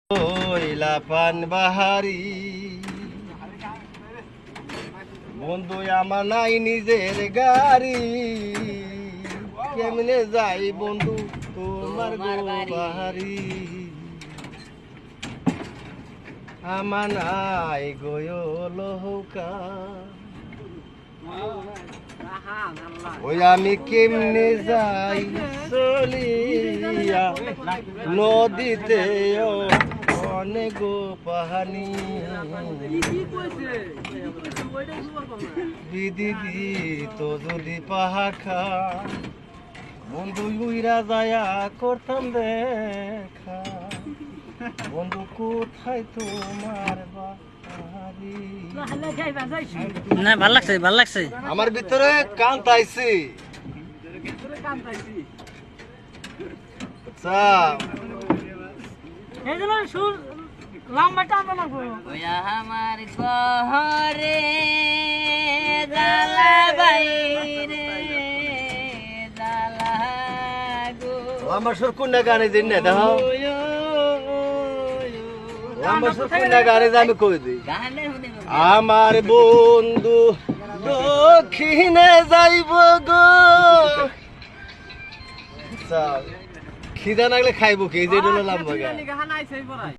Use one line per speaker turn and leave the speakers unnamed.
ওইলা পান বাহারি বন্ধু আমার নাই নিজের গাড়ি কেমনে যাই বন্ধু তোমার বাহারি আমার নাই গয়ল হৌকা ওই আমি কেমনে যাই চলিয়া নদীতে অনেক পাহানি বিধি তো যদি পাহাখা বন্ধু উইরা যায়া করতাম দেখা বন্ধু কোথায় তোমার বাড়ি
না ভাল লাগছে
আমার ভিতরে কান্তাইছি আচ্ছা
এগুলো সুর লম্বা টানা লাগবে ওই আমার শহরে জালা বাইরে জালা গো
আমার সুর কোনটা গানে দিন না দেখো আমার সুর কোনটা গানে আমি কই দিই আমার বন্ধু দক্ষিণে যাইব গো খিদা লাগলে খাইব কি যে লম্বা গান